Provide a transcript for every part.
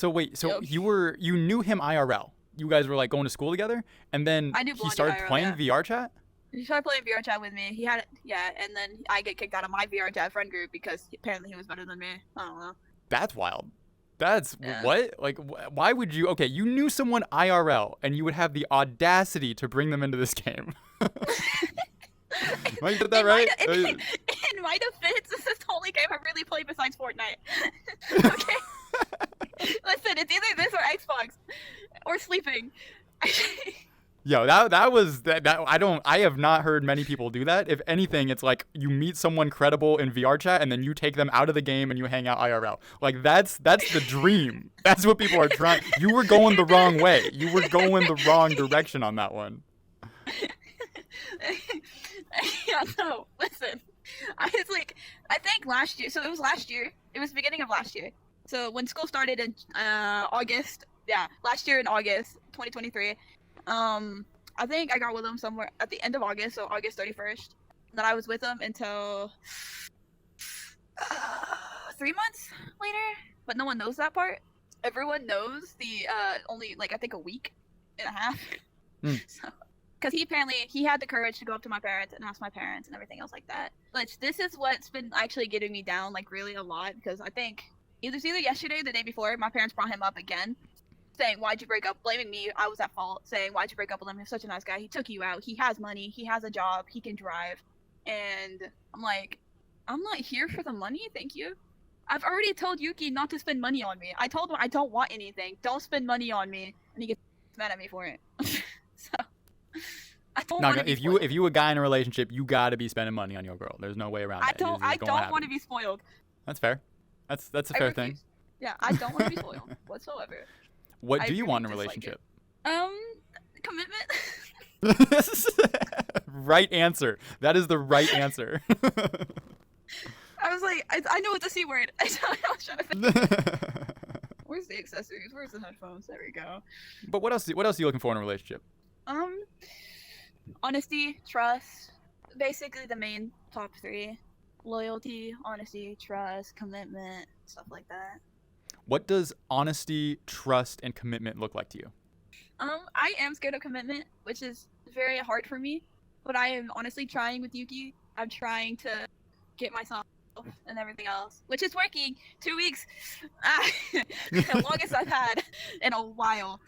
So wait, so Yep. you knew him IRL. You guys were like going to school together, and then I knew he Blondie started IRL, playing yeah. VRChat. He tried playing VRChat with me. He had, yeah, and then I get kicked out of my VRChat friend group because apparently he was better than me. I don't know. That's wild. That's Yeah. what? Like, why would you? Okay, you knew someone IRL, and you would have the audacity to bring them into this game. Am I get that right? In my defense, this is the only game I really play besides Fortnite. Okay? Listen, it's either this or Xbox. Or sleeping. Yo, that was that I have not heard many people do that. If anything, it's like you meet someone credible in VRChat and then you take them out of the game and you hang out IRL. Like that's the dream. That's what people are trying. You were going the wrong way. You were going the wrong direction on that one. Yeah, no, listen. I think last year, so it was last year. It was the beginning of last year. So when school started in August, yeah, last year in August, 2023, I think I got with him somewhere at the end of August, so August 31st. Then I was with him until 3 months later, but no one knows that part. Everyone knows the only like I think a week and a half. So, because he had the courage to go up to my parents and ask my parents and everything else like that. But this is what's been actually getting me down like really a lot because I think either yesterday or the day before my parents brought him up again, saying why'd you break up, blaming me, I was at fault, saying why'd you break up with him, he's such a nice guy, he took you out, he has money, he has a job, he can drive. And I'm like, I'm not here for the money, thank you. I've already told Yuki not to spend money on me. I told him I don't want anything, don't spend money on me, and he gets mad at me for it. So I don't want to be spoiled. If you a guy in a relationship, you gotta be spending money on your girl. There's no way around it. I don't want to be spoiled. That's fair. That's a fair thing. Yeah, I don't want to be spoiled whatsoever. What do you want in a relationship? Commitment. Right answer. That is the right answer. I was like, I know it's a C word. I was trying to think. Where's the accessories? Where's the headphones? There we go. But what else are you looking for in a relationship? Honesty, trust. Basically the main top three. Loyalty, honesty, trust, commitment, stuff like that. What does honesty, trust, and commitment look like to you? I am scared of commitment, which is very hard for me. But I am honestly trying with Yuki. I'm trying to get myself and everything else, which is working. 2 weeks, the longest I've had in a while.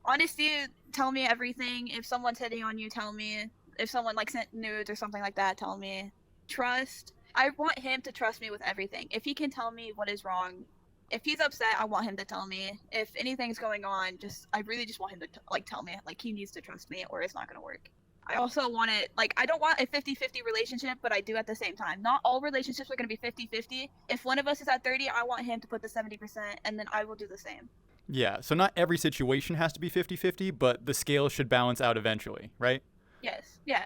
Honesty, tell me everything. If someone's hitting on you, tell me. If someone like sent nudes or something like that, tell me. Trust. I want him to trust me with everything. If he can tell me what is wrong, if he's upset, I want him to tell me. If anything's going on, I really just want him to tell me. Like he needs to trust me, or it's not gonna work. I also want it, like, I don't want a 50-50 relationship, but I do at the same time. Not all relationships are going to be 50-50. If one of us is at 30, I want him to put the 70%, and then I will do the same. Yeah, so not every situation has to be 50-50, but the scale should balance out eventually, right? Yes, yeah,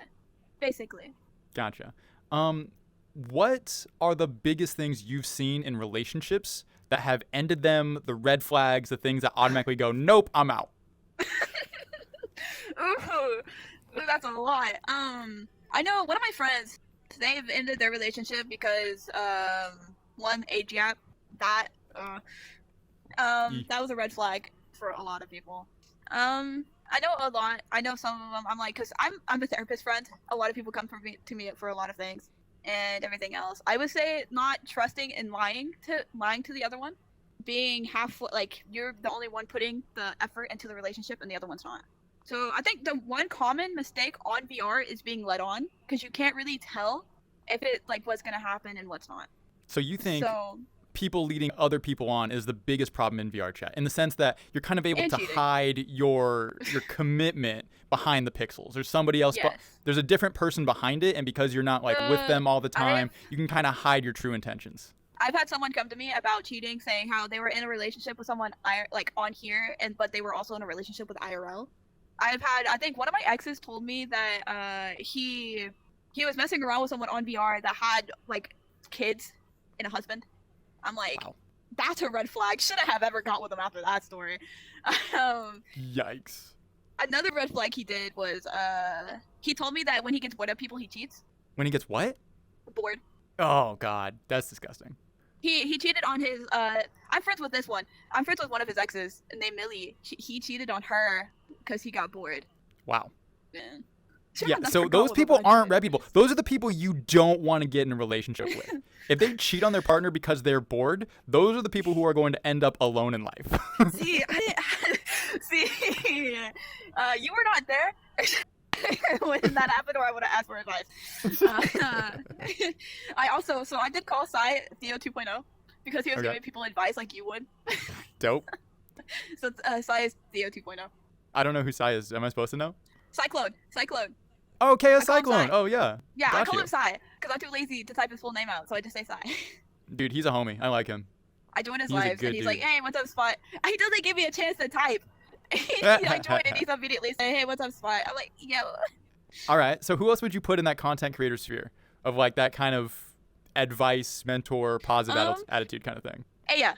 basically. Gotcha. What are the biggest things you've seen in relationships that have ended them, the red flags, the things that automatically go, nope, I'm out? Ooh. That's a lot. I know one of my friends, they've ended their relationship because one, age gap. That was a red flag for a lot of people. I know a lot. I know some of them. I'm like, cause I'm a therapist friend. A lot of people come to me for a lot of things and everything else. I would say not trusting and lying to the other one, being like you're the only one putting the effort into the relationship and the other one's not. So I think the one common mistake on VR is being led on, because you can't really tell if it like what's gonna happen and what's not. So you think people leading other people on is the biggest problem in VRChat, in the sense that you're kind of able to hide your commitment behind the pixels. There's somebody else, there's a different person behind it, and because you're not like with them all the time, you can kind of hide your true intentions. I've had someone come to me about cheating, saying how they were in a relationship with someone like on here, but they were also in a relationship with IRL. I think one of my exes told me that he was messing around with someone on VR that had like kids and a husband. I'm like, wow. That's a red flag. Shouldn't have ever got with him after that story. Yikes. Another red flag he did was he told me that when he gets bored of people, he cheats. When he gets what? Bored. Oh God, that's disgusting. He cheated on his I'm friends with this one. I'm friends with one of his exes named Millie. He cheated on her because he got bored. Wow. Man. Yeah, so those people aren't reputable. Those are the people you don't want to get in a relationship with. If they cheat on their partner because they're bored, those are the people who are going to end up alone in life. See, I didn't see. You were not there when that happened, or I would have asked for advice. I did call Sai Theo 2.0 because he was giving people advice like you would. Dope. So Sai is Theo 2.0. I don't know who Sai is. Am I supposed to know? Cyclone. Oh, okay, a Cyclone. Oh, yeah. Yeah, I call him Sai because I'm too lazy to type his full name out, so I just say Sai. Dude, he's a homie. I like him. I joined his lives, and he's like, "Hey, what's up, Spot?" He doesn't give me a chance to type. I joined, and he's immediately saying, "Hey, what's up, Spot?" I'm like, "Yo." All right. So who else would you put in that content creator sphere of like that kind of advice, mentor, positive attitude kind of thing? Aya,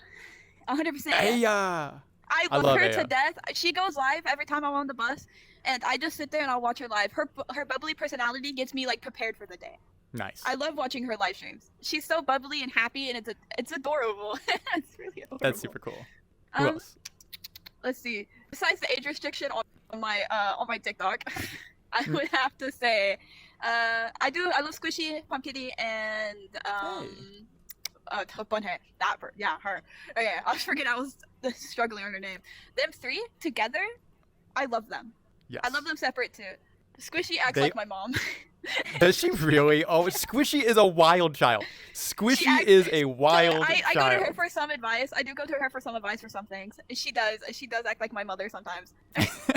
100%. Aya. I love her to death. She goes live every time I'm on the bus, and I just sit there and I'll watch her live. Her bubbly personality gets me like prepared for the day. Nice. I love watching her live streams. She's so bubbly and happy, and it's adorable. It's really adorable. That's super cool. Who else? Let's see. Besides the age restriction on my TikTok, I would have to say, I love Squishy, Pumpkitty, and Bunhead. Her. Okay, I forget I was struggling on her name. Them three together, I love them. Yes. I love them separate too. Squishy acts like my mom. Does she really? Oh, Squishy is a wild child. Squishy is a wild child. I go to her for some advice. I do go to her for some advice for some things. She does act like my mother sometimes. Nice.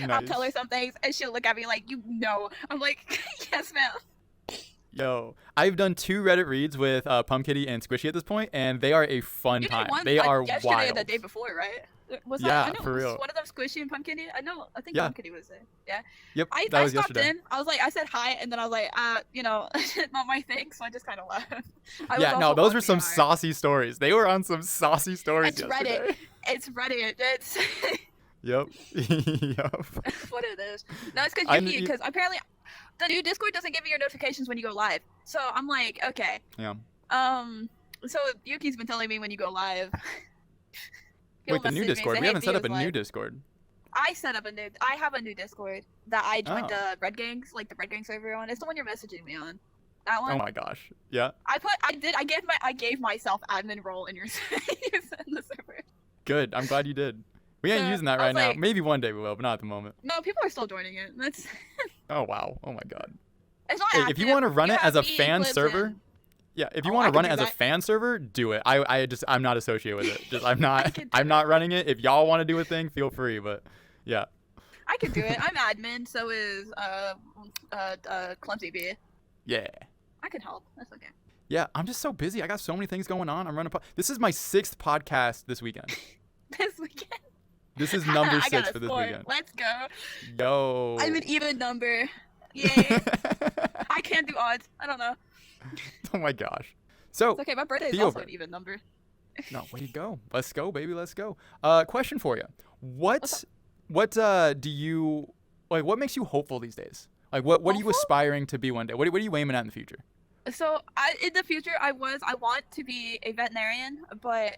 I'll tell her some things, and she'll look at me like, you know. I'm like, yes, ma'am. Yo, I've done 2 Reddit reads with Pumpkitty and Squishy at this point, and they are a fun time. They are yesterday wild. And the day before, right? Was yeah, I know, for real. Was one of them Squishy and Pumpkitty? I think Pumpkitty was there. Yeah. Yep. I was stopped yesterday. in. I said hi, and then I was like, not my thing, so I just kind of left. Yeah, no, those were some saucy stories. They were on some saucy stories yesterday. It's Reddit. It's. Yep. Yep. What it is. No, it's because apparently the new Discord doesn't give you your notifications when you go live. So I'm like, okay. Yeah. So Yuki's been telling me when you go live. Wait, the new Discord? We haven't set up a new Discord. I have a new Discord that I joined the Red Gangs, like the Red Gang server on. It's the one you're messaging me on. That one. Oh my gosh. Yeah. I gave myself admin role in your in the server. Good. I'm glad you did. We ain't using that right now. Maybe one day we will, but not at the moment. No, people are still joining it. That's. Oh wow! Oh my god. It's not active. If you want to run it as a fan server, if you want to run it as a fan server, do it. I'm not associated with it. I'm not running it. If y'all want to do a thing, feel free. But yeah. I could do it. I'm admin. So is Clumsy B. Yeah. I can help. That's okay. Yeah, I'm just so busy. I got so many things going on. I'm running. This is my 6th podcast this weekend. This weekend. This is number 6 for this weekend. Let's go. Yo. I'm an even number. Yay. I can't do odds. I don't know. Oh my gosh. So. It's okay. My birthday is also an even number. No, way to go. Let's go, baby. Let's go. Question for you. What do you like? What makes you hopeful these days? Like, what are you aspiring to be one day? What are you aiming at in the future? So, in the future, I want to be a veterinarian, but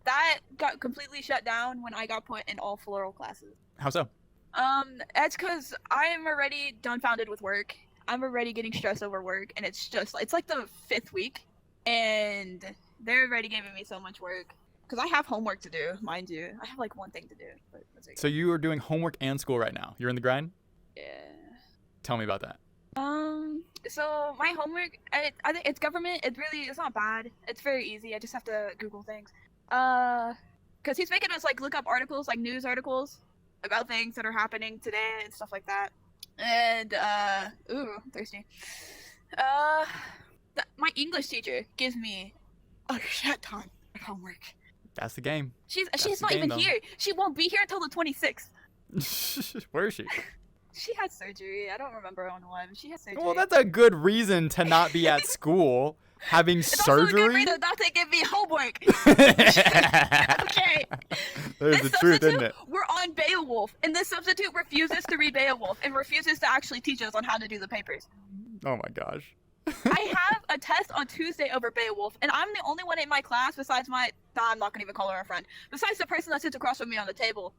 that got completely shut down when I got put in all floral classes. How so? That's because I am already dumbfounded with work. I'm already getting stressed over work, and it's like the 5th week, and they're already giving me so much work. Because I have homework to do, mind you. I have like one thing to do. But that's okay. So you are doing homework and school right now. You're in the grind? Yeah. Tell me about that. So my homework, I think it's government. It's not bad. It's very easy. I just have to Google things. Because he's making us like look up articles, like news articles about things that are happening today and stuff like that. And ooh, I'm thirsty. My English teacher gives me a shit ton of homework. That's the game. She's not even here. She won't be here until the 26th. Where is she? She had surgery. I don't remember on what. She had surgery. Well, that's a good reason to not be at school having surgery. Also a good reason not to give me homework. Okay. There's the truth, isn't it? We're on Beowulf, and this substitute refuses to read Beowulf and refuses to actually teach us on how to do the papers. Oh my gosh. I have a test on Tuesday over Beowulf, and I'm the only one in my class besides my. Nah, I'm not gonna even call her a friend. Besides the person that sits across from me on the table,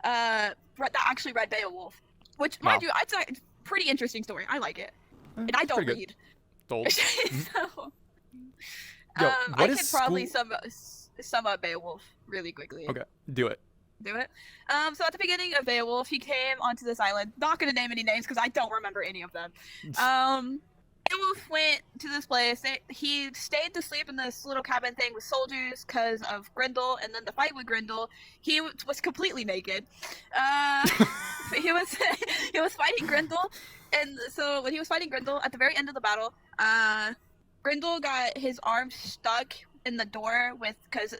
that actually read Beowulf, which, mind you, it's a pretty interesting story. I like it, and I don't read. Sold. So, Yo, I could probably sum up Beowulf really quickly. Okay, do it. Do it. So at the beginning of Beowulf, he came onto this island. Not gonna name any names because I don't remember any of them. Beowulf went to this place. He stayed to sleep in this little cabin thing with soldiers because of Grendel, and then the fight with Grendel, he was completely naked. he was fighting Grendel, and so when he was fighting Grendel, at the very end of the battle, Grendel got his arm stuck in the door because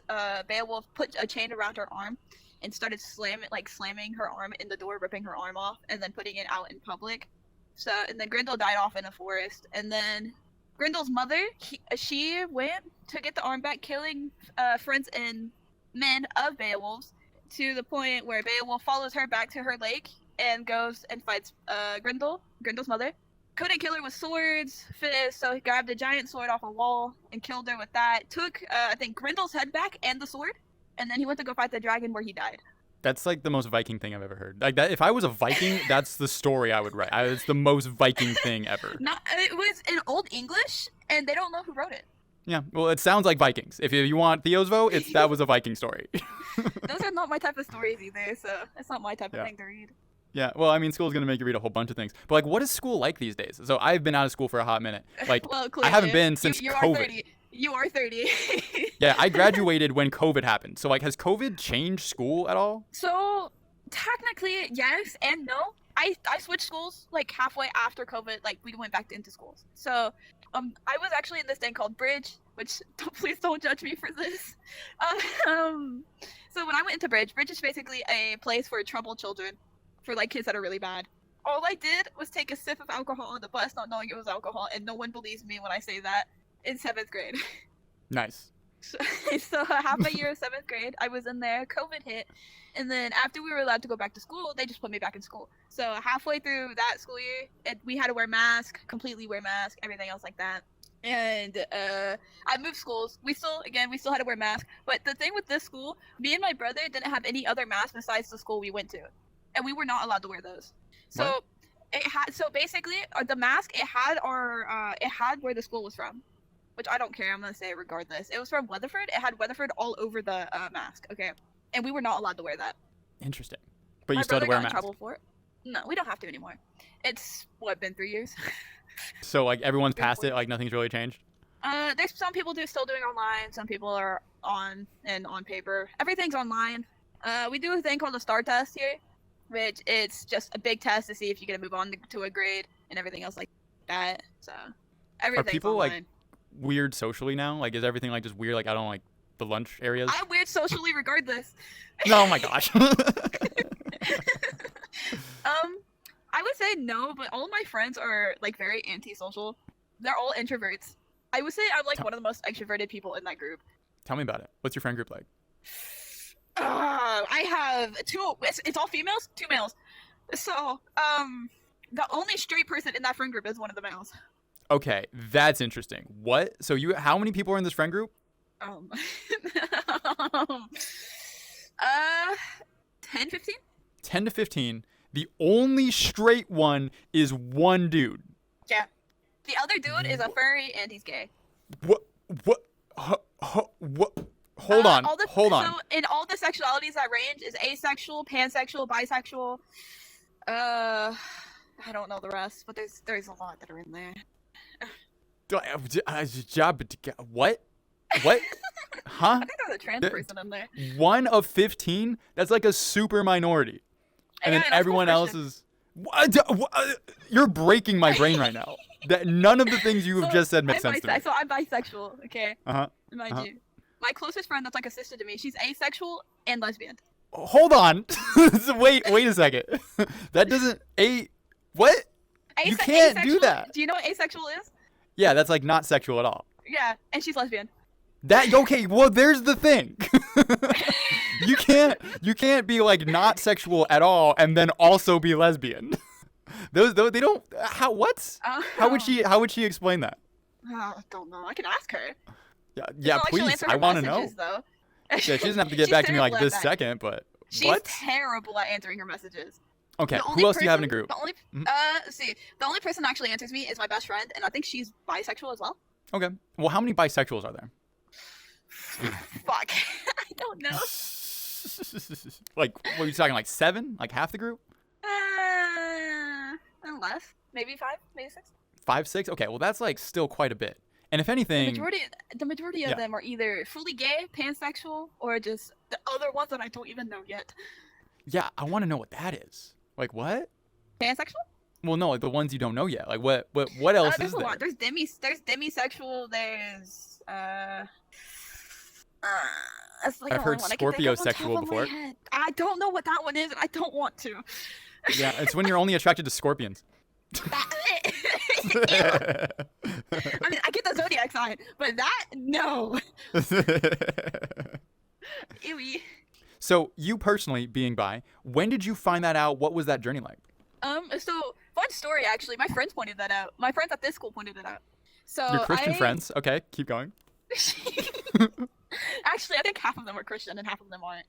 Beowulf put a chain around her arm and started slamming her arm in the door, ripping her arm off, and then putting it out in public. So, and then Grendel died off in a forest. And then Grendel's mother, she went to get the arm back, killing friends and men of Beowulf's, to the point where Beowulf follows her back to her lake and goes and fights Grendel's mother. Couldn't kill her with swords, so he grabbed a giant sword off a wall and killed her with that. Took, I think, Grendel's head back and the sword, and then he went to go fight the dragon where he died. That's like the most Viking thing I've ever heard. Like that, if I was a Viking, that's the story I would write. It's the most Viking thing ever. It was in Old English, and they don't know who wrote it. Yeah, well, it sounds like Vikings. If you want Theo's vote, that was a Viking story. Those are not my type of stories either, so it's not my type of thing to read. Yeah, well, I mean, school's gonna make you read a whole bunch of things, but like, what is school like these days? So I've been out of school for a hot minute. Like, well, I haven't been since COVID. You are 30. Yeah, I graduated when COVID happened. So like, has COVID changed school at all? So technically, yes and no. I switched schools like halfway after COVID. Like we went back into schools. So I was actually in this thing called Bridge, which please don't judge me for this. So when I went into Bridge is basically a place for troubled children, for like kids that are really bad. All I did was take a sip of alcohol on the bus, not knowing it was alcohol, and no one believes me when I say that. In 7th grade. Nice. So half a year of 7th grade, I was in there, COVID hit, and then after we were allowed to go back to school, they just put me back in school. So halfway through that school year, we had to wear masks, completely wear masks, everything else like that. And I moved schools. We still had to wear masks. But the thing with this school, me and my brother didn't have any other masks besides the school we went to. And we were not allowed to wear those. So basically the mask, it had where the school was from. Which I don't care, I'm gonna say it regardless. It was from Weatherford. It had Weatherford all over the mask, okay? And we were not allowed to wear that. Interesting. But you still had to wear a mask. My brother got in trouble for it. No, we don't have to anymore. It's, been 3 years? So, like, everyone's past it, like, nothing's really changed? There's some people still doing online, some people are on paper. Everything's online. We do a thing called a STAR test here, which it's just a big test to see if you're gonna move on to a grade and everything else like that, so everything's Are people, online. like, weird socially now? Like, is everything like just weird? Like, I don't like the lunch areas. I'm weird socially regardless. Oh my gosh. I would say no, but all of my friends are like very antisocial. They're all introverts. I would say I'm like one of the most extroverted people in that group. Tell me about it. What's your friend group like? I have two. It's all females, 2 males. So the only straight person in that friend group is one of the males. Okay, that's interesting. What? So how many people are in this friend group? 10, 15? 10 to 15. The only straight one is one dude. Yeah. The other dude is a furry and he's gay. What? Hold on. So in all the sexualities that range is asexual, pansexual, bisexual. I don't know the rest, but there's a lot that are in there. What? Huh? I think there's a trans person in there. 1 of 15? That's like a super minority. And then everyone else is... You're breaking my brain right now. That none of the things you have just said make sense to me. So I'm bisexual, okay? Uh-huh. Mind you. My closest friend that's like a sister to me, she's asexual and lesbian. Hold on. Wait a second. That doesn't... What? You can't do that. Do you know what asexual is? Yeah, that's like not sexual at all. Yeah, and she's lesbian. Okay, well there's the thing. You can't be like not sexual at all and then also be lesbian. Those they don't what? How would she explain that? I don't know. I can ask her. Yeah, It's yeah, not like she'll please. answer I her want to know. messages, though. Yeah, she doesn't have to get She's back to me like terrible at this that. second, but She's what? terrible at answering her messages. Okay, The who only else do you have in a person- group? The only, Mhm. let's see, the only person that actually answers me is my best friend, and I think she's bisexual as well. Okay. Well, how many bisexuals are there? Fuck, I don't know. Like, what are you talking? Like 7? Like half the group? Less, maybe 5, maybe 6. 5, 6? Okay, well that's like still quite a bit. And if The anything, majority of Yeah. them are either fully gay, pansexual, or just the other ones that I don't even know yet. yeah, I want to know what that is. Like what? Pansexual? Well, no, like the ones you don't know yet. Like what else There's is a there? lot. There's demisexual. There's that's like I've the heard only one I can think of on top Scorpio-sexual of my before. head. I don't know what that one is, and I don't want to. Yeah, it's when you're only attracted to scorpions. Ew. I mean, I get the zodiac sign, but that no. Ewy. So you personally being bi, when did you find that out? What was that journey like? So fun story actually. My friends pointed that out. My friends at this school pointed it out. So Your Christian I- friends. Okay, keep going. Actually, I think half of them are Christian and half of them aren't.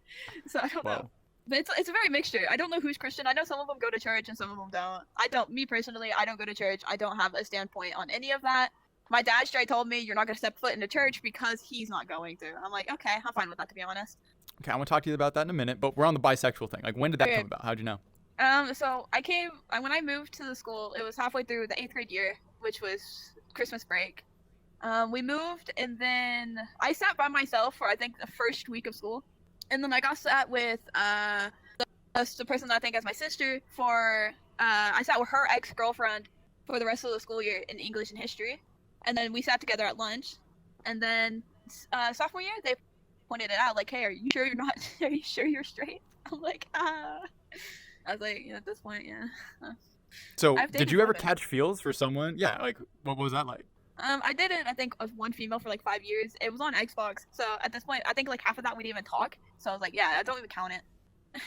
So I don't know. Wow. But it's a very mixture. I don't know who's Christian. I know some of them go to church and some of them don't. I don't. Me personally, I don't go to church. I don't have a standpoint on any of that. My dad straight told me you're not gonna step foot into church because he's not going to. I'm like, okay, I'm fine with that to be honest. Okay, I want to talk to you about that in a minute, but we're on the bisexual thing. Like when did that Okay. come about? How'd you know? So when I moved to the school, it was halfway through the 8th grade year, which was Christmas break. We moved, and then I sat by myself for I think the first week of school, and then I got sat with the person that I think as my sister for I sat with her ex-girlfriend for the rest of the school year in English and history, and then we sat together at lunch, and then sophomore year they pointed it out like, hey, are you sure you're not? Are you sure you're straight? I'm like, I was like, yeah, at this point, yeah. So I've did dated you ever women. catch feels for someone? Yeah, like what was that like? I dated, I think, one female for like 5 years. It was on Xbox, so at this point, I think like half of that we didn't even talk. So I was like, yeah, I don't even count it.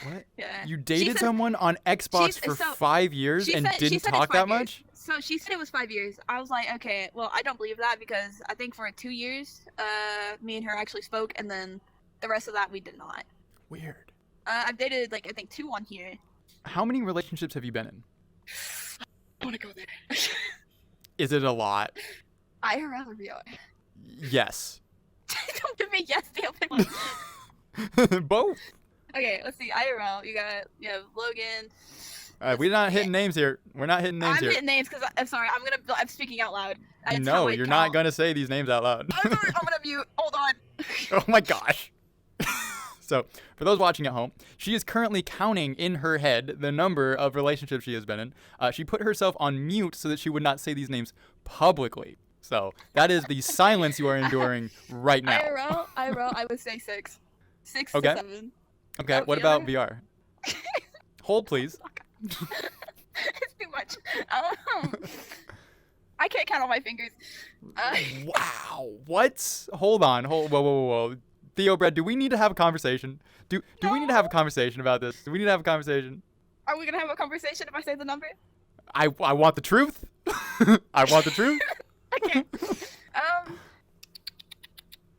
What? Yeah. You She dated said- someone on Xbox for so- 5 years she and said- she didn't said it's talk 5 that years. much? So she said it was 5 years. I was like, okay, well, I don't believe that because I think for 2 years, me and her actually spoke, and then the rest of that we did not. Weird. I've dated like I think 2 on here. How many relationships have you been in? I want to go there. Is it a lot? IRL or VR? Yes. Don't give me yes, the open one. Both. Okay, let's see. IRL, you have Logan. We're not hitting names here. We're not hitting names I'm here. hitting names because I'm sorry. I'm speaking out loud. That's No, how I you're not count. gonna say these names out loud. I'm gonna mute. Hold on. Oh my gosh. So, for those watching at home, she is currently counting in her head the number of relationships she has been in. She put herself on mute so that she would not say these names publicly. So, that is the silence you are enduring right now. IRL, I would say 6. 6 Okay. to 7. Okay, what about VR? Hold, please. It's too much. I can't count on my fingers. Wow. What? Hold on. Whoa. Theo, Brett, do we need to have a conversation? Do we need to have a conversation about this? Do we need to have a conversation? Are we gonna have a conversation if I say the number? I want the truth. I want the truth. Okay.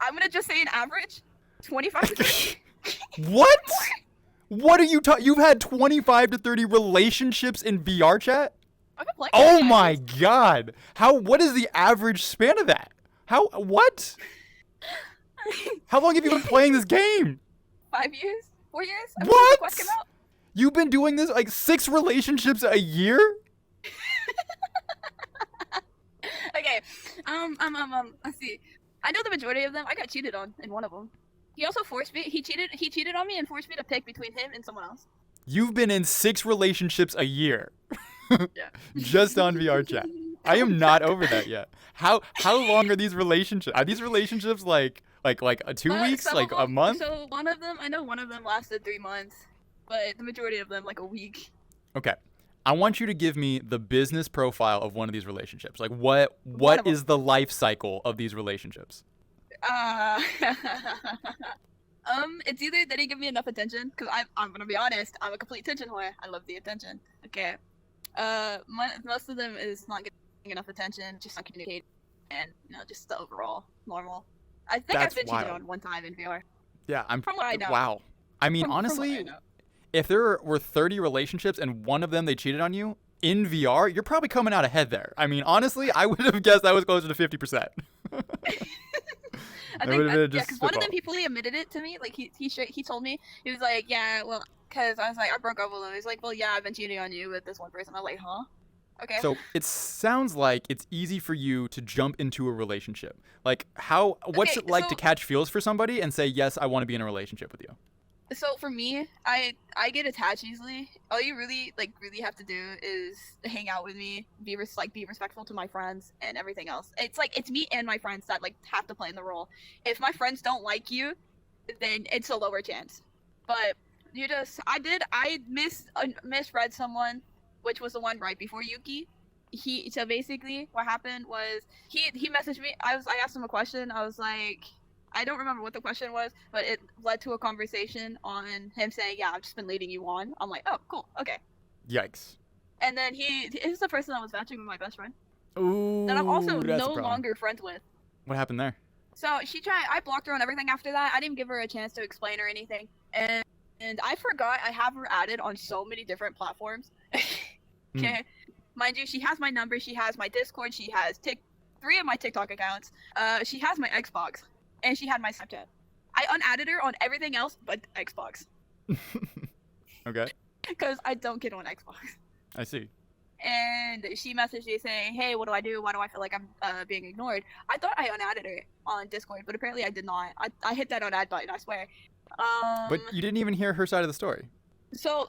I'm gonna just say an average. 25 to 30. What? What are you talking? You've had 25 to 30 relationships in VRChat? I've been playing Oh for my 5 years. god. What is the average span of that? What? How long have you been playing this game? 5 years? 4 years? Ever since What? the Quest came out? You've been doing this like 6 relationships a year? Okay. Let's see. I know the majority of them. I got cheated on in one of them. He also forced me. He cheated on me and forced me to pick between him and someone else. You've been in 6 relationships a year. Yeah. Just on VRChat. I am not over that yet. How long are these relationships? Are these relationships like 2 weeks, Some like of a them- month? So one of them, I know one of them lasted 3 months, but the majority of them like a week. Okay. I want you to give me the business profile of one of these relationships. Like what One of is the life cycle of these relationships? It's either they didn't give me enough attention, because I'm gonna be honest, I'm a complete attention whore. I love the attention. Okay. Most of them is not getting enough attention, just not communicating. and just the overall normal. I think That's I've been cheated wild. on one time in VR. Yeah, From what I know. wow. I mean, From what I honestly, know. if there were 30 relationships and one of them they cheated on you in VR, you're probably coming out ahead there. I mean, honestly, I would have guessed that was closer to 50%. I think, yeah, because one of them, he fully admitted it to me. Like, he told me, he was like, yeah, well, because I was like, I broke up with him. He's like, well, yeah, I've been cheating on you with this one person. I was like, huh? Okay. So it sounds like it's easy for you to jump into a relationship. Like, what's it like to catch feels for somebody and say, yes, I want to be in a relationship with you? So for me, I get attached easily. All you really have to do is hang out with me, be respectful to my friends and everything else. It's me and my friends that have to play in the role. If my friends don't like you, then it's a lower chance. But I misread someone, which was the one right before Yuki. So basically what happened was he messaged me. I asked him a question. I was like, I don't remember what the question was, but it led to a conversation on him saying, yeah, I've just been leading you on. I'm like, oh, cool, okay. Yikes. And then he's the person that was matching with my best friend. Ooh, that I'm also that's no longer friends with. What happened there? So I blocked her on everything after that. I didn't give her a chance to explain or anything. And I forgot I have her added on so many different platforms. Okay. Mind you, she has my number, she has my Discord, she has 3 of my TikTok accounts. She has my Xbox. And she had my Snapchat. I unadded her on everything else but Xbox. Okay. Because I don't get on Xbox. I see. And she messaged me saying, hey, what do I do? Why do I feel like I'm being ignored? I thought I unadded her on Discord, but apparently I did not. I hit that unadd button, I swear. But you didn't even hear her side of the story. So,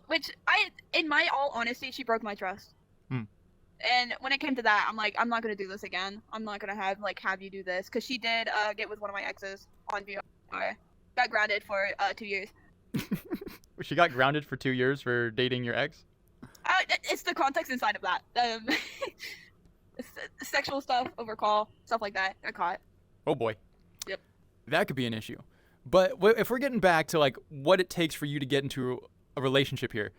in my all honesty, she broke my trust. And when it came to that, I'm like, I'm not gonna do this again. I'm not gonna have you do this, because she did get with one of my exes on VR. Got grounded for 2 years. She got grounded for 2 years for dating your ex? It's the context inside of that. Sexual stuff, over call, stuff like that. Got caught. Oh boy. Yep. That could be an issue. But if we're getting back to what it takes for you to get into a relationship here,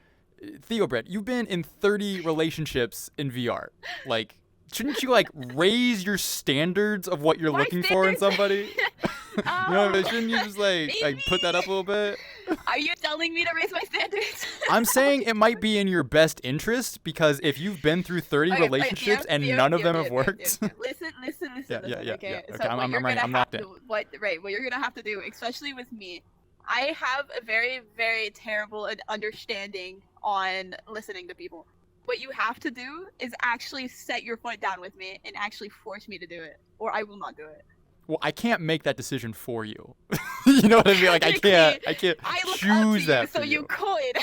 Theo Brett, you've been in 30 relationships in VR. Shouldn't you raise your standards of what you're looking for in somebody? Shouldn't you just put that up a little bit? Are you telling me to raise my standards? I'm saying it might be in your best interest, because if you've been through 30 relationships and none of them have worked. Listen. Yeah. Okay. Okay, So I'm locked in. What you're gonna have to do, especially with me, I have a very, very terrible understanding on listening to people. What you have to do is actually set your foot down with me and actually force me to do it, or I will not do it. Well, I can't make that decision for you. You know what I mean? I can't choose that for so you could.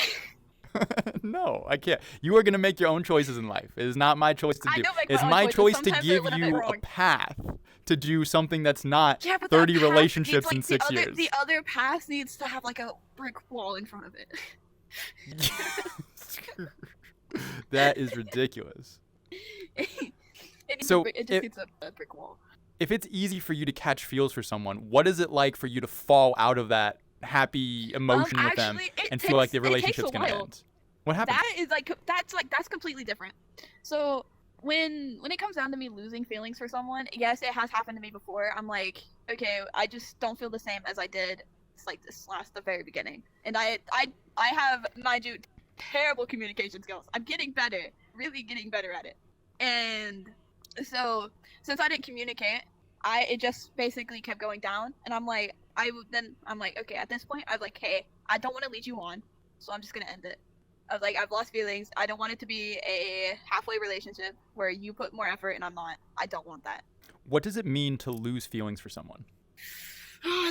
No, I can't. You are going to make your own choices in life. It is not my choice to do. It's my choice to give you a path to do something that's not 30 relationships in 6 years. The other path needs to have a brick wall in front of it. That is ridiculous. It just needs a brick wall. If it's easy for you to catch feels for someone, what is it like for you to fall out of that happy emotion with them and feel like the relationship's gonna end? What happens? That's completely different. So when it comes down to me losing feelings for someone, yes, it has happened to me before. I'm like, okay, I just don't feel the same as I did the very beginning. And I have, mind you, terrible communication skills. I'm getting better, really getting better at it. And so since I didn't communicate, it just basically kept going down. And I'm like, okay, at this point, I was like, hey, I don't want to lead you on, so I'm just gonna end it. I was like, I've lost feelings. I don't want it to be a halfway relationship where you put more effort and I'm not. I don't want that. What does it mean to lose feelings for someone?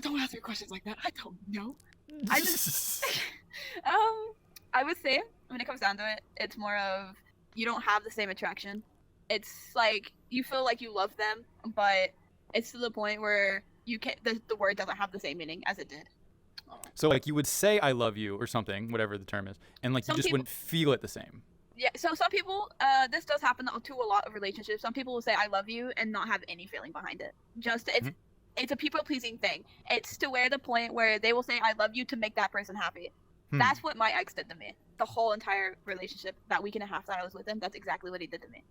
Don't ask me questions like that. I don't know. I just, I would say when it comes down to it, it's more of you don't have the same attraction. It's like you feel like you love them, but it's to the point where you can't. The word doesn't have the same meaning as it did. So you would say I love you or something, whatever the term is, and you just wouldn't feel it the same. Yeah, so some people, this does happen to a lot of relationships. Some people will say I love you and not have any feeling behind it. It's a people-pleasing thing. It's to where the point where they will say I love you to make that person happy. That's what my ex did to me. The whole entire relationship, that week and a half that I was with him, that's exactly what he did to me.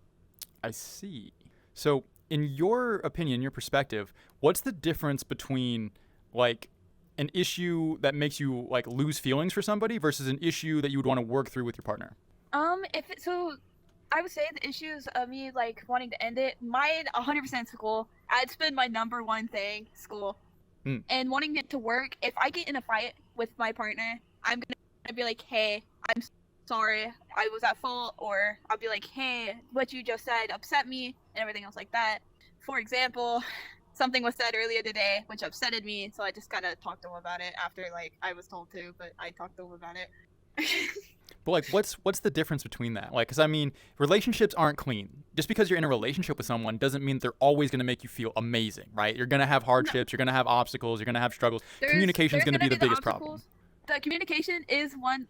I see. So in your opinion, your perspective, what's the difference between like an issue that makes you like lose feelings for somebody versus an issue that you would want to work through with your partner? So I would say the issues of me like wanting to end it, mine 100% school. It's been my number one thing, school. And wanting it to work. If I get in a fight with my partner, I'm gonna be like, hey, I'm sorry, I was at fault, or I'll be like, hey, what you just said upset me, and everything else like that. For example, something was said earlier today which upsetted me, so I just kind of talked to him about it after like I was told to, but I talked to him about it. But like, what's the difference between that? Like, because I mean, relationships aren't clean. Just because you're in a relationship with someone doesn't mean they're always going to make you feel amazing, right? You're going to have hardships, you're going to have obstacles, you're going to have struggles. Communication is going to be the biggest problem. The communication is 100%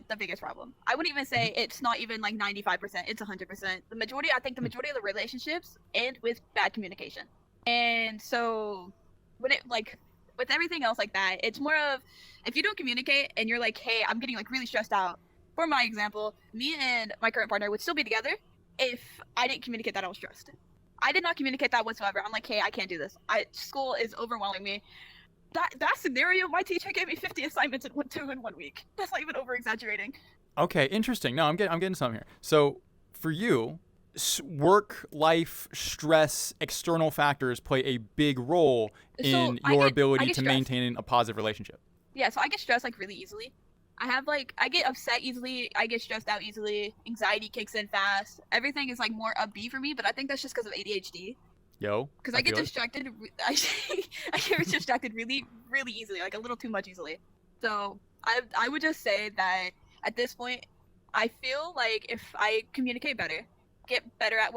the biggest problem. I wouldn't even say it's not even like 95%. It's 100%. I think the majority of the relationships end with bad communication. And so when it like with everything else like that, it's more of if you don't communicate and you're like, hey, I'm getting like really stressed out. For my example, me and my current partner would still be together if I didn't communicate that I was stressed. I did not communicate that whatsoever. I'm like, hey, I can't do this. School is overwhelming me. That scenario, my teacher gave me 50 assignments in 1 week. That's not even over exaggerating. Okay, interesting. No, I'm getting something here. So for you, work, life, stress, external factors play a big role in your ability to maintain a positive relationship. Yeah, so I get stressed like really easily. I get upset easily. I get stressed out easily. Anxiety kicks in fast. Everything is like more upbeat for me, but I think that's just because of ADHD. Yo. Because I get distracted. I get distracted really, really easily, like a little too much easily. So I would just say that at this point, I feel like if I communicate better, get better at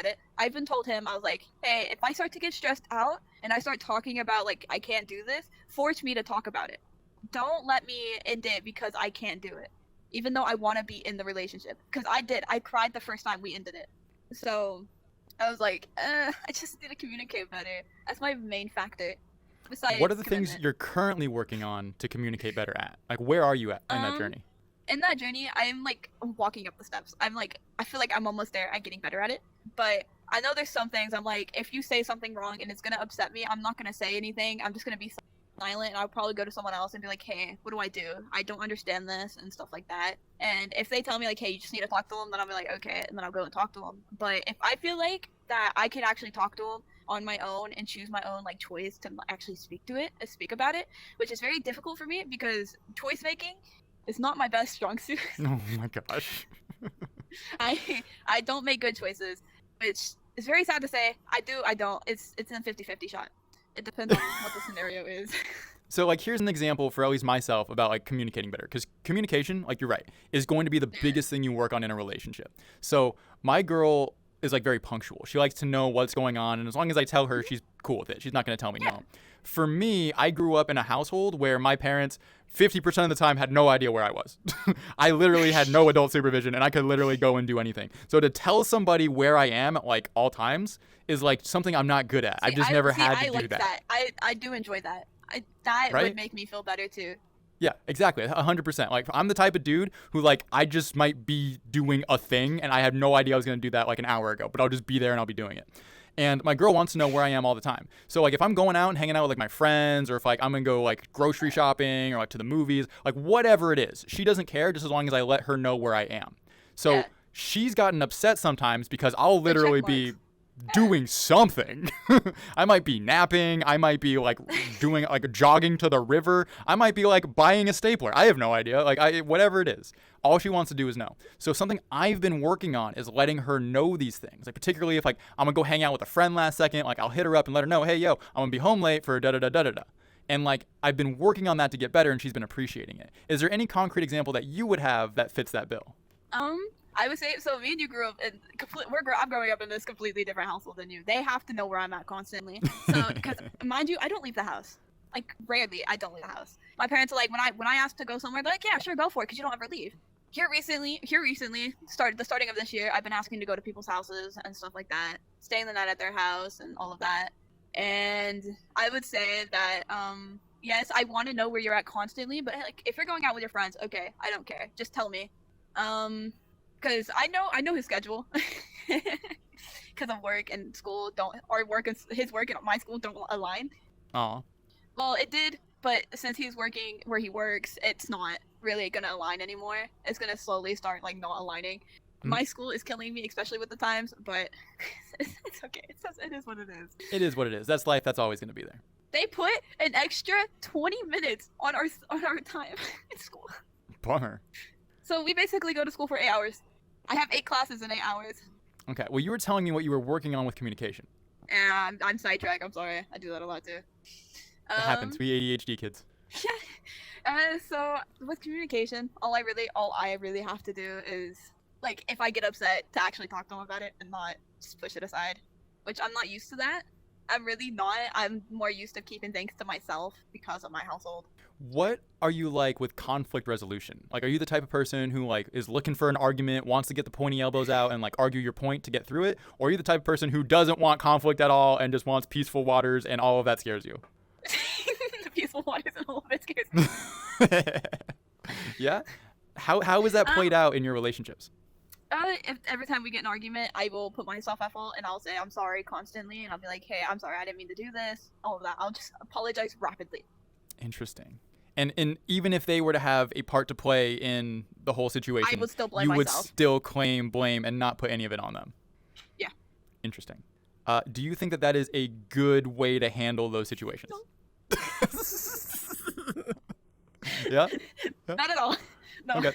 it. I even told him, I was like, hey, if I start to get stressed out and I start talking about like I can't do this, force me to talk about it. Don't let me end it because I can't do it, even though I want to be in the relationship. Because I cried the first time we ended it. So I was like, I just need to communicate better. That's my main factor. Besides, what are the things you're currently working on to communicate better at? Like, where are you at in that journey? In that journey, I'm like walking up the steps. I feel like I'm almost there. I'm getting better at it. But I know there's some things I'm like, if you say something wrong and it's gonna upset me, I'm not gonna say anything. I'm just gonna be silent, and I'll probably go to someone else and be like, hey, what do? I don't understand this and stuff like that. And if they tell me like, hey, you just need to talk to them, then I'll be like, okay, and then I'll go and talk to them. But if I feel like that I can actually talk to them on my own and choose my own like choice to actually speak about it, which is very difficult for me because choice making is not my best strong suit. Oh my gosh. I don't make good choices, which is very sad to say. I don't. It's a 50-50 shot. It depends on what the scenario is. So like here's an example for at least myself about like communicating better, because communication, like you're right, is going to be the biggest thing you work on in a relationship. So my girl is like very punctual. She likes to know what's going on, and as long as I tell her, she's cool with it. She's not going to tell me no. For me, I grew up in a household where my parents 50% of the time had no idea where I was. I literally had no adult supervision, and I could literally go and do anything. So to tell somebody where I am at like all times is like something I'm not good at. I've just never had to do that. I do enjoy that. That would make me feel better too. Yeah, exactly. 100%. Like I'm the type of dude who like I just might be doing a thing and I had no idea I was going to do that like an hour ago, but I'll just be there and I'll be doing it. And my girl wants to know where I am all the time. So like if I'm going out and hanging out with like my friends, or if like I'm gonna go like grocery shopping or like to the movies, like whatever it is, she doesn't care just as long as I let her know where I am. So she's gotten upset sometimes because I'll literally be doing something. I might be napping. I might be like doing like jogging to the river. I might be like buying a stapler. I have no idea. Like whatever it is, all she wants to do is know. So something I've been working on is letting her know these things. Like particularly if like I'm gonna go hang out with a friend last second, like I'll hit her up and let her know, hey yo, I'm gonna be home late for da da da da da da. And like I've been working on that to get better, and she's been appreciating it. Is there any concrete example that you would have that fits that bill? I would say, so me and you grew up in I'm growing up in this completely different household than you. They have to know where I'm at constantly. So, because mind you, I don't leave the house. Like rarely, I don't leave the house. My parents are like, when I ask to go somewhere, they're like, yeah, sure, go for it, because you don't ever leave. Here recently, the starting of this year, I've been asking to go to people's houses and stuff like that, staying the night at their house and all of that. And I would say that, yes, I want to know where you're at constantly, but like if you're going out with your friends, okay, I don't care. Just tell me. Because I know his schedule. because of work and school his work and my school don't align. Oh. Well, it did, but since he's working where he works, it's not really gonna align anymore. It's gonna slowly start like not aligning. My school is killing me, especially with the times, but it's okay. It is what it is. It is what it is. That's life. That's always going to be there. They put an extra 20 minutes on our time in school. Bummer. So we basically go to school for 8 hours. I have 8 classes in 8 hours. Okay. Well, you were telling me what you were working on with communication. And I'm sidetracked. I'm sorry. I do that a lot too. It happens. We ADHD kids. Yeah. So with communication, all I really have to do is, like, if I get upset, to actually talk to them about it and not just push it aside, which I'm not used to that. I'm really not. I'm more used to keeping things to myself because of my household. What are you like with conflict resolution? Like, are you the type of person who, like, is looking for an argument, wants to get the pointy elbows out and, like, argue your point to get through it? Or are you the type of person who doesn't want conflict at all and just wants peaceful waters and all of that scares you? The peaceful waters and all of it scares me. Yeah? How is that played out in your relationships? If every time we get an argument, I will put myself at fault and I'll say I'm sorry constantly, and I'll be like, hey, I'm sorry, I didn't mean to do this, all of that. I'll just apologize rapidly. Interesting. And even if they were to have a part to play in the whole situation, I would still blame you myself. would still claim blame and not put any of it on them. Yeah. Interesting. Do you think that is a good way to handle those situations? No. Yeah? Not at all. No. Okay.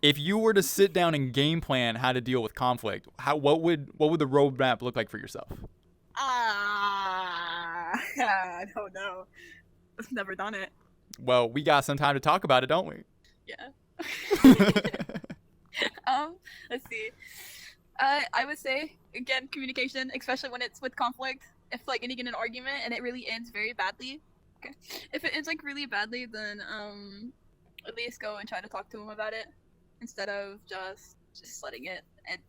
If you were to sit down and game plan how to deal with conflict, what would the roadmap look like for yourself? I don't know. I've never done it. Well, we got some time to talk about it, don't we? Yeah. Let's see. I would say, again, communication, especially when it's with conflict. If, like, you get an argument and it really ends very badly, okay. If it ends, like, really badly, then at least go and try to talk to him about it instead of just letting it and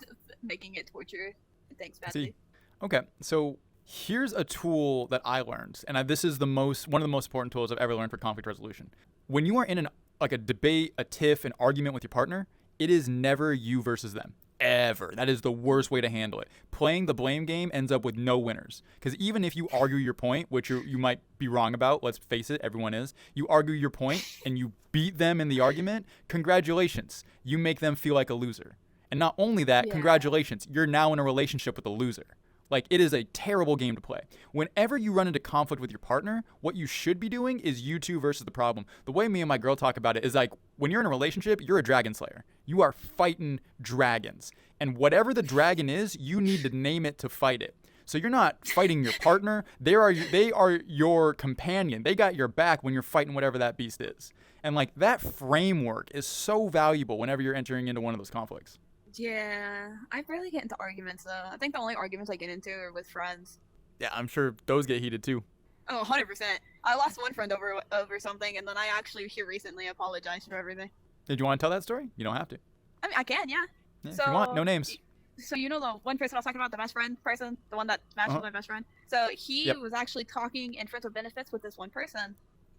making it torture things badly. See. Okay, so here's a tool that I learned, and this is one of the most important tools I've ever learned for conflict resolution. When you are in a debate, a tiff, an argument with your partner, it is never you versus them. Ever. That is the worst way to handle it. Playing the blame game ends up with no winners. Because even if you argue your point, which you might be wrong about, let's face it, everyone is, you argue your point and you beat them in the argument, congratulations. You make them feel like a loser. And not only that, congratulations, you're now in a relationship with a loser. Like, it is a terrible game to play. Whenever you run into conflict with your partner, what you should be doing is you two versus the problem. The way me and my girl talk about it is like, when you're in a relationship, you're a dragon slayer. You are fighting dragons. And whatever the dragon is, you need to name it to fight it. So you're not fighting your partner. They are your companion. They got your back when you're fighting whatever that beast is. And, like, that framework is so valuable whenever you're entering into one of those conflicts. Yeah, I rarely get into arguments, though. I think the only arguments I get into are with friends. Yeah, I'm sure those get heated, too. Oh, 100%. I lost one friend over something, and then I actually here recently apologized for everything. Did you want to tell that story? You don't have to. I mean, I can, yeah. So, if you want, no names. So you know the one person I was talking about, the best friend person, the one that matched with my best friend? So he was actually talking in Friends with Benefits with this one person,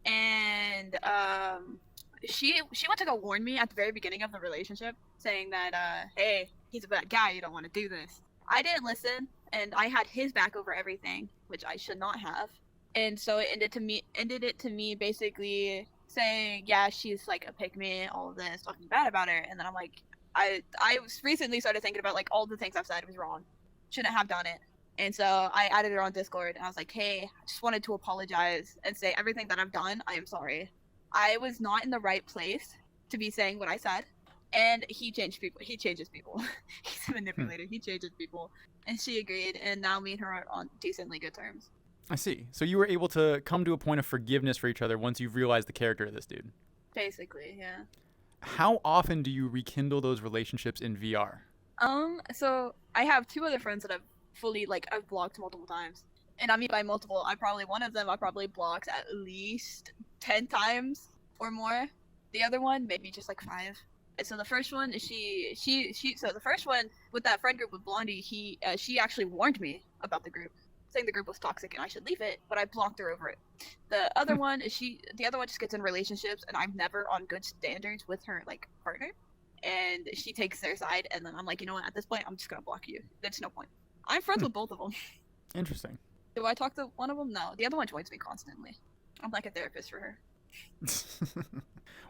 and she went to go warn me at the very beginning of the relationship, saying that, hey, he's a bad guy, you don't want to do this. I didn't listen, and I had his back over everything, which I should not have. And so it ended it to me basically saying, yeah, she's like a pick-me, all of this, talking bad about her. And then I'm like, I recently started thinking about, like, all the things I've said was wrong. Shouldn't have done it. And so I added her on Discord, and I was like, hey, I just wanted to apologize and say everything that I've done, I am sorry. I was not in the right place to be saying what I said. And he changed people. He changes people. He's a manipulator. He changes people. And she agreed, and now me and her are on decently good terms. I see. So you were able to come to a point of forgiveness for each other once you've realized the character of this dude. Basically, yeah. How often do you rekindle those relationships in VR? So I have two other friends that I've blocked multiple times. And I mean by multiple, one of them I probably blocked at least 10 times or more. The other one, maybe just like 5. And so the first one, so the first one with that friend group with Blondie, she actually warned me about the group, saying the group was toxic and I should leave it, but I blocked her over it. The other one just gets in relationships, and I'm never on good standards with her, like, partner, and she takes their side, and then I'm like, you know what, at this point, I'm just gonna block you. There's no point. I'm friends with both of them. Interesting. Do I talk to one of them? No. The other one joins me constantly. I'm like a therapist for her.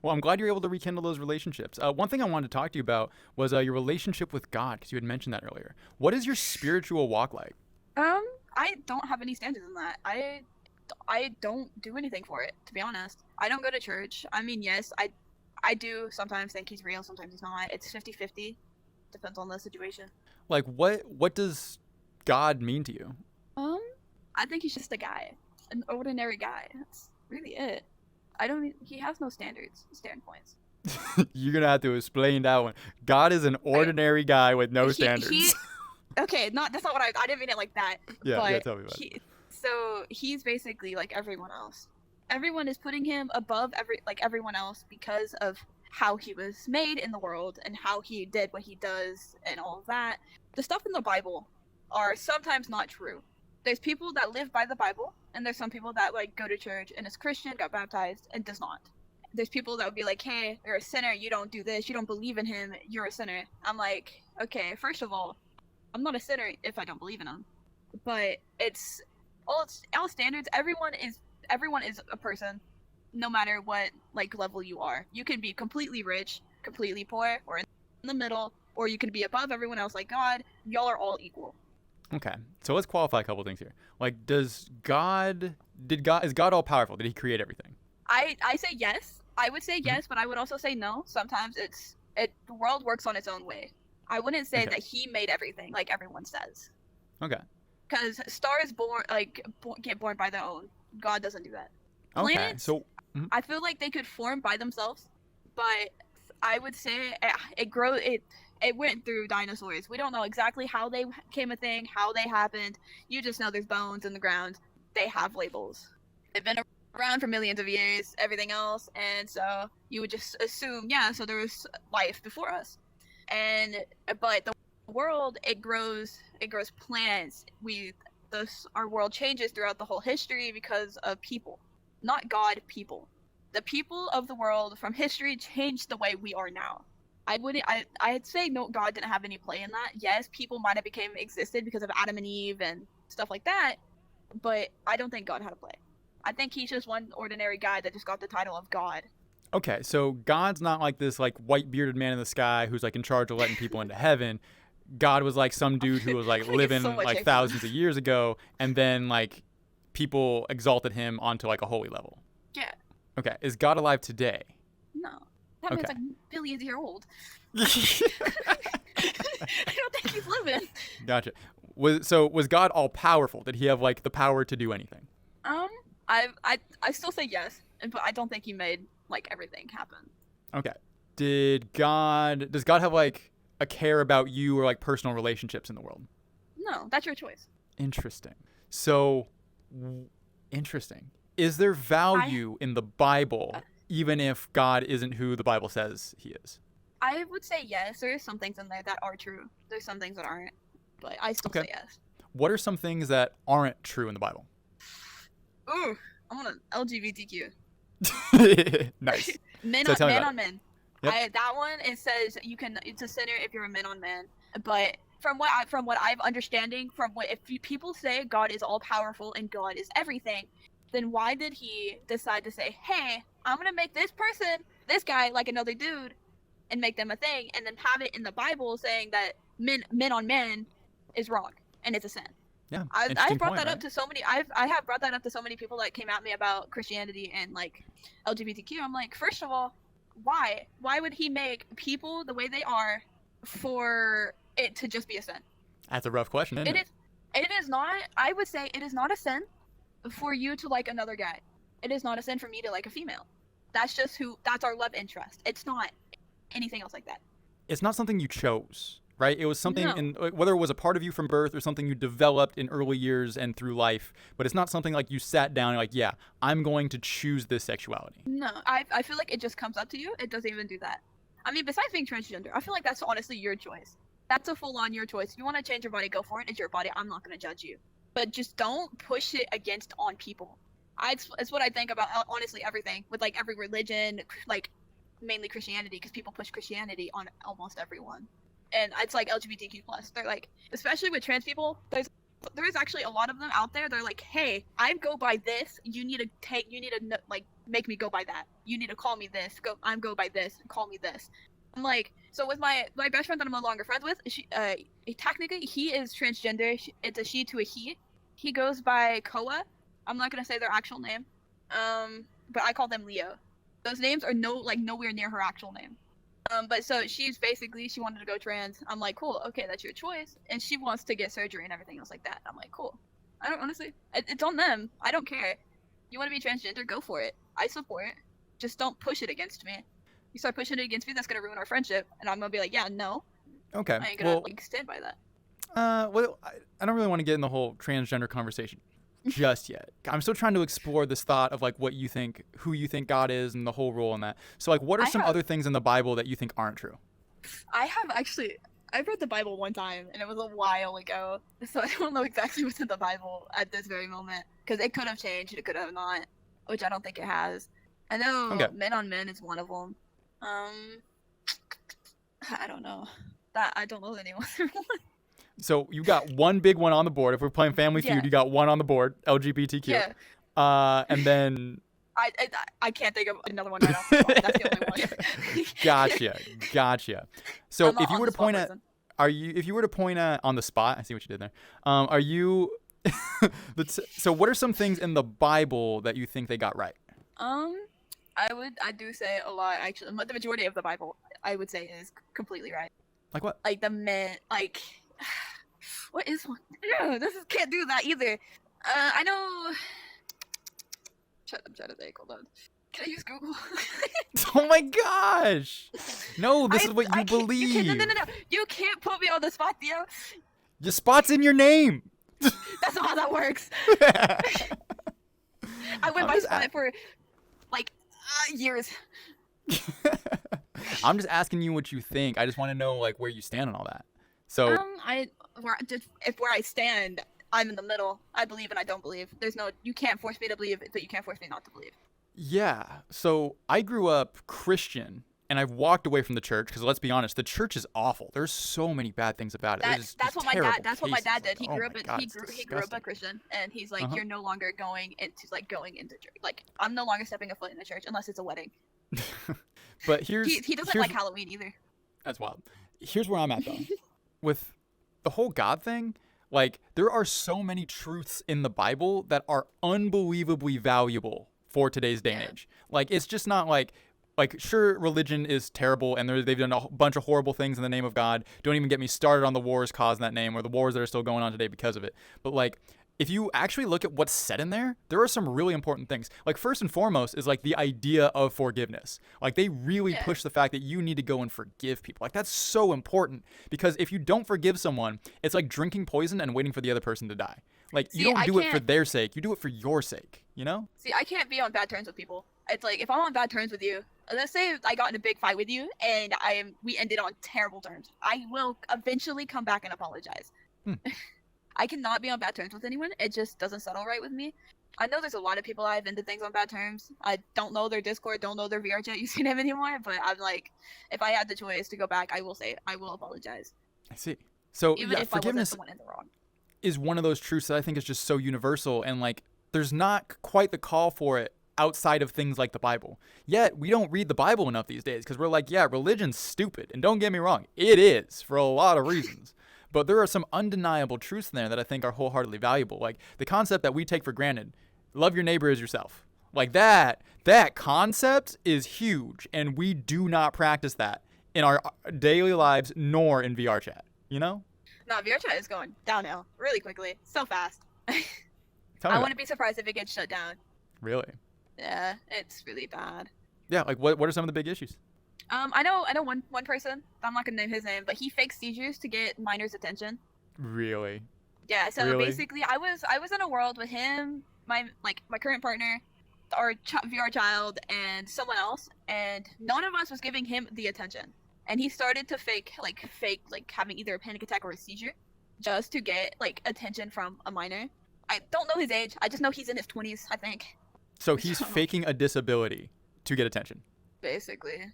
Well, I'm glad you're able to rekindle those relationships. One thing I wanted to talk to you about was your relationship with God, because you had mentioned that earlier. What is your spiritual walk like? I don't have any standards in that. I don't do anything for it, to be honest. I don't go to church. I mean, yes, I do sometimes think he's real, sometimes he's not. It's 50-50. Depends on the situation. Like, what does God mean to you? I think he's just a guy. An ordinary guy. That's really it. He has no standpoints. You're gonna have to explain that one. God is an ordinary guy with no standards. Okay, that's not what I didn't mean it like that. Yeah, tell me about it. So he's basically like everyone else. Everyone is putting him above everyone else because of how he was made in the world and how he did what he does and all of that. The stuff in the Bible are sometimes not true. There's people that live by the Bible, and there's some people that like go to church and is Christian, got baptized, and does not. There's people that would be like, hey, you're a sinner, you don't do this, you don't believe in him, you're a sinner. I'm like, okay, first of all, I'm not a sinner if I don't believe in him. But it's all standards. Everyone is a person, no matter what like level you are. You can be completely rich, completely poor, or in the middle, or you can be above everyone else like God. Y'all are all equal. Okay, so let's qualify a couple things here. Like, is God all powerful? Did he create everything? I say yes. I would say yes, but I would also say no. Sometimes the world works on its own way. I wouldn't say that he made everything like everyone says. Okay. Because stars get born by their own. God doesn't do that. Okay. Planets, I feel like they could form by themselves, but I would say it went through dinosaurs. We don't know exactly how they became a thing, how they happened. You just know there's bones in the ground. They have labels. They've been around for millions of years, everything else, and so you would just assume, yeah, so there was life before us. But the world, it grows plants. Our world changes throughout the whole history because of people. Not God, people. The people of the world from history changed the way we are now. I'd say no, God didn't have any play in that. Yes, people might have existed because of Adam and Eve and stuff like that, but I don't think God had a play. I think he's just one ordinary guy that just got the title of God. Okay, so God's not like this like white bearded man in the sky who's like in charge of letting people into heaven. God was like some dude who was like living like thousands of years ago, and then like people exalted him onto like a holy level. Yeah. Okay, is God alive today? No. That man's like billions years old. I don't think he's living. Gotcha. Was God all powerful? Did he have like the power to do anything? I still say yes, but I don't think he made like everything happen. Okay. Does God have like a care about you or like personal relationships in the world? No, that's your choice. Interesting. So, interesting. Is there value in the Bible even if God isn't who the Bible says he is? I would say yes. There is some things in there that are true. There's some things that aren't, but I still say yes. What are some things that aren't true in the Bible? Ooh, I want an LGBTQ. Nice. Men on men. Yep. That one, it says it's a sinner if you're a man on man. But from what I'm understanding, if people say God is all powerful and God is everything, then why did he decide to say, hey, I'm gonna make this guy like another dude, and make them a thing, and then have it in the Bible saying that men on men is wrong and it's a sin. Yeah, I brought that up to so many. I have brought that up to so many people that came at me about Christianity and like LGBTQ. I'm like, first of all, why would he make people the way they are for it to just be a sin? That's a rough question, isn't it? It is not. I would say it is not a sin for you to like another guy. It is not a sin for me to like a female. That's our love interest. It's not anything else like that. It's not something you chose, right? It was something whether it was a part of you from birth or something you developed in early years and through life, but it's not something like you sat down and like, yeah, I'm going to choose this sexuality. No, I feel like it just comes up to you. It doesn't even do that. I mean, besides being transgender, I feel like that's honestly your choice. That's a full-on your choice. If you want to change your body, go for it. It's your body. I'm not going to judge you. But just don't push it on people. It's what I think about honestly everything with like every religion, like mainly Christianity, because people push Christianity on almost everyone. and it's like LGBTQ plus. They're like, especially with trans people, there's actually a lot of them out there. They're like, hey, I go by this. You need to like make me go by that. You need to call me this. I'm go by this. Call me this. I'm like, so with my best friend that I'm no longer friends with, technically he is transgender. It's a she to a he. He goes by Koa. I'm not gonna say their actual name. But I call them Leo. Those names are nowhere near her actual name. But so she wanted to go trans. I'm like, cool, okay, that's your choice. And she wants to get surgery and everything else like that. I'm like, cool. I don't honestly, it's on them. I don't care. You want to be transgender, go for it. I support it. Just don't push it against me. You start pushing it against me, that's gonna ruin our friendship. And I'm gonna be like, yeah, no. Okay. I ain't gonna stand by that. Well, I don't really want to get in the whole transgender conversation just yet. I'm still trying to explore this thought of like what you think, who you think God is, and the whole role in that. So like, what are some other things in the Bible that you think aren't true? I read the Bible one time, and it was a while ago, so I don't know exactly what's in the Bible at this very moment, because it could have changed, it could have not, which I don't think it has. I know men on men is one of them. I don't know. I don't know anyone. So you got one big one on the board. If we're playing Family Feud, you got one on the board, LGBTQ. Yeah. And then I can't think of another one right now. That's the only one. Gotcha. So if you were to point at, on the spot, I see what you did there. Are you? So what are some things in the Bible that you think they got right? I do say a lot actually. The majority of the Bible, I would say, is completely right. Like what? Like the men, like. What is one? Yeah, can't do that either. I know. I'm trying to think. Hold on. Can I use Google? Oh my gosh! No, this is what you believe. No. You can't put me on the spot, Theo. Your spot's in your name. That's not how that works. I went by spot for like years. I'm just asking you what you think. I just want to know like where you stand on all that. So where I stand, I'm in the middle. I believe and I don't believe. You can't force me to believe, but you can't force me not to believe. Yeah. So I grew up Christian, and I've walked away from the church because let's be honest, the church is awful. There's so many bad things about it. That's what my dad did. He grew up a Christian, and he's like, you're no longer going into church. Like, I'm no longer stepping a foot in the church unless it's a wedding. But he doesn't like Halloween either. That's wild. Here's where I'm at though. With the whole God thing, like there are so many truths in the Bible that are unbelievably valuable for today's day and age. Like it's just not like sure, religion is terrible and they've done a bunch of horrible things in the name of God. Don't even get me started on the wars caused in that name or the wars that are still going on today because of it. But like if you actually look at what's said in there are some really important things. Like first and foremost is like the idea of forgiveness. Like they really push the fact that you need to go and forgive people. Like that's so important because if you don't forgive someone, it's like drinking poison and waiting for the other person to die. Like you don't do it for their sake, you do it for your sake, you know? See, I can't be on bad terms with people. It's like if I'm on bad terms with you, let's say I got in a big fight with you and we ended on terrible terms. I will eventually come back and apologize. I cannot be on bad terms with anyone. It just doesn't settle right with me. I know there's a lot of people I've ended things on bad terms. I don't know their Discord, don't know their VRChat username anymore, but I'm like, if I had the choice to go back, I will apologize. I see. So even if forgiveness I wasn't the one in the wrong. Is one of those truths that I think is just so universal and like there's not quite the call for it outside of things like the Bible. Yet we don't read the Bible enough these days because we're like, yeah, religion's stupid. And don't get me wrong, it is for a lot of reasons. But there are some undeniable truths in there that I think are wholeheartedly valuable. Like the concept that we take for granted, love your neighbor as yourself. Like that concept is huge. And we do not practice that in our daily lives nor in VRChat, you know? No, VRChat is going downhill really quickly. So fast. I wouldn't be surprised if it gets shut down. Really? Yeah, it's really bad. Yeah, like what are some of the big issues? I know one person. I'm not gonna name his name, but he fakes seizures to get minors' attention. Really? Yeah. So basically, I was in a world with him, my current partner, our VR child, and someone else, and none of us was giving him the attention. And he started to fake having either a panic attack or a seizure, just to get like attention from a minor. I don't know his age. I just know he's in his 20s, I think. So he's faking a disability to get attention. Basically.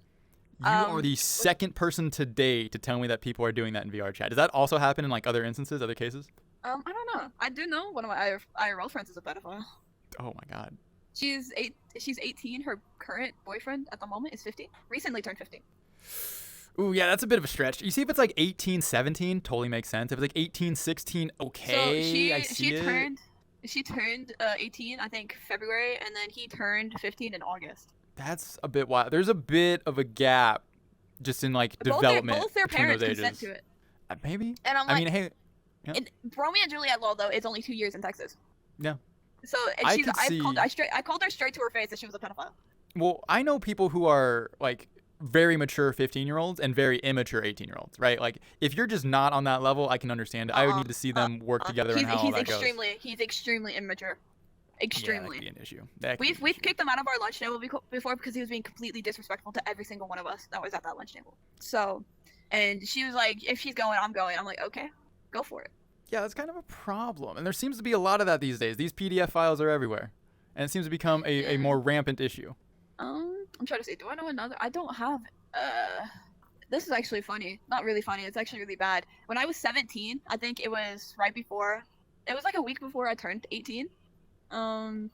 You are the second person today to tell me that people are doing that in VRChat. Does that also happen in like other instances, other cases? I don't know. I do know one of my IRL friends is a pedophile. Oh my god. She's 18. Her current boyfriend at the moment is 15. Recently turned 15. Ooh, yeah, that's a bit of a stretch. You see, if it's like 18, 17, totally makes sense. If it's like 18, 16, okay, so I see it. She turned 18, I think, February, and then he turned 15 in August. That's a bit wild. There's a bit of a gap just in like development both their between parents those ages. consent to it. Maybe. And I'm like, I mean, hey. Yeah. Romeo and Juliet law though is only 2 years in Texas. Yeah. So I called her straight to her face that she was a pedophile. Well, I know people who are like very mature 15-year-olds and very immature 18-year-olds, right? Like if you're just not on that level, I can understand it. I would need to see them work together and how all that goes. He's extremely immature. Extremely. Yeah, that could be an issue. We've kicked him out of our lunch table before because he was being completely disrespectful to every single one of us that was at that lunch table. So, and she was like, if she's going, I'm going. I'm like, okay, go for it. Yeah, that's kind of a problem. And there seems to be a lot of that these days. These PDF files are everywhere. And it seems to become a more rampant issue. I'm trying to say, do I know another? I don't have, this is actually funny. Not really funny. It's actually really bad. When I was 17, I think it was it was like a week before I turned 18. I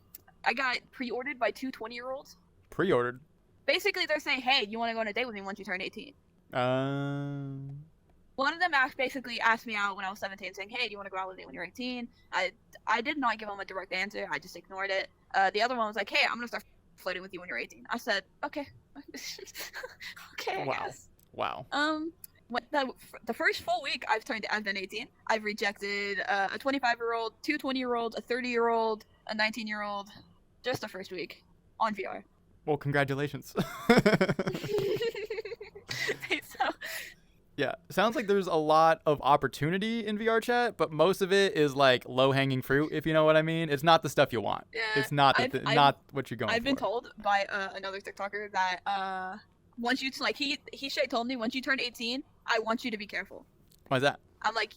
got pre-ordered by two 20-year-olds. Pre-ordered? Basically, they're saying, hey, you want to go on a date with me once you turn 18? One of them basically asked me out when I was 17, saying, hey, do you want to go out with me when you're 18? I did not give him a direct answer. I just ignored it. The other one was like, hey, I'm going to start flirting with you when you're 18. I said, okay. Okay, wow. I guess. Wow. The first full week I've been 18. I've rejected a 25-year-old, two 20-year-olds, a 30-year-old, a 19-year-old, just the first week on VR. Well, congratulations. So, yeah, sounds like there's a lot of opportunity in VRChat, but most of it is like low-hanging fruit, if you know what I mean. It's not the stuff you want. Yeah, it's not what you're going for. I've been told by another TikToker that once you like he straight told me once you turn 18, I want you to be careful. Why is that? I'm like,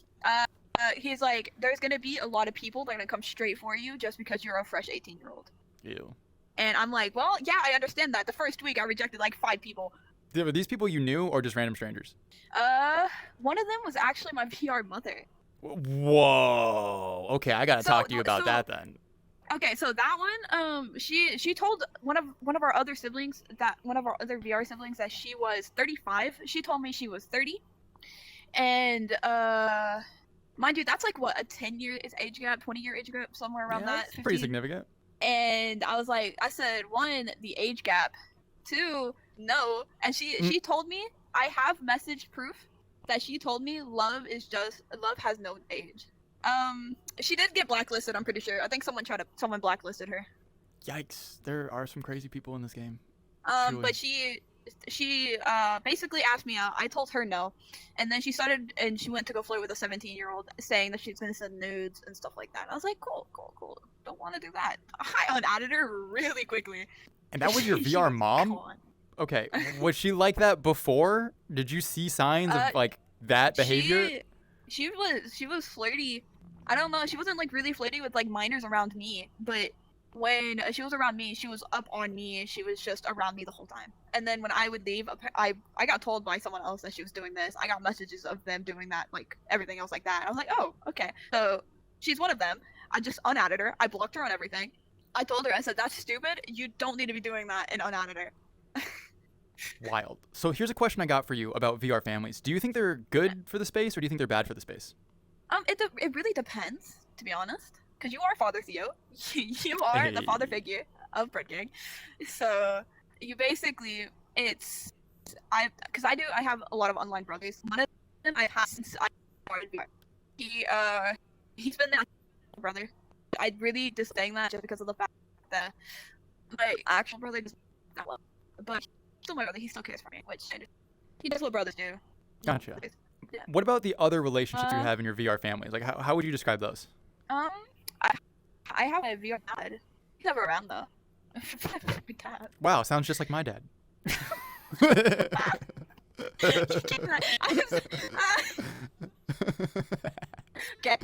he's like, there's gonna be a lot of people that are gonna come straight for you just because you're a fresh 18-year-old. Ew. And I'm like, well, yeah, I understand that. The first week I rejected like 5 people. Were these people you knew or just random strangers? One of them was actually my VR mother. Whoa. Okay, I gotta talk to you about that then. Okay, so that one, she told one of our other siblings one of our other VR siblings that she was 35. She told me she was 30, and mind you, that's like what, a 10-year age gap, 20-year age gap, somewhere around that. 15. Pretty significant. And I was like, I said, 1, the age gap, 2, no, and she told me, I have message proof that she told me love has no age. She did get blacklisted, I'm pretty sure. I think someone blacklisted her. Yikes, there are some crazy people in this game. But she basically asked me out. I told her no, and then she went to go flirt with a 17-year-old, saying that she's gonna send nudes and stuff like that. I was like, cool. Don't want to do that. I unadded her really quickly. And that was your VR mom? Okay, was she like that before? Did you see signs of like that behavior? She was flirty. I don't know. She wasn't like really flirty with like minors around me, but when she was around me, she was up on me. She was just around me the whole time. And then when I would leave, I got told by someone else that she was doing this. I got messages of them doing that, like everything else like that. I was like, oh, okay. So she's one of them. I just unadded her. I blocked her on everything. I told her, I said, that's stupid. You don't need to be doing that, and unadded her. Wild. So here's a question I got for you about VR families. Do you think they're good for the space, or do you think they're bad for the space? It really depends, to be honest. Because you are Father Theo. You are the father figure of Bread Gang. So you basically, I have a lot of online brothers. One of them I have since I started VR. He's been that brother. I really just saying that just because of the fact that my actual brother doesn't that well. But he's still my brother. He still cares for me, which he does what brothers do. Gotcha. Yeah. What about the other relationships you have in your VR families? Like, how would you describe those? I have a VR dad. He's never around though. Wow, sounds just like my dad. Okay.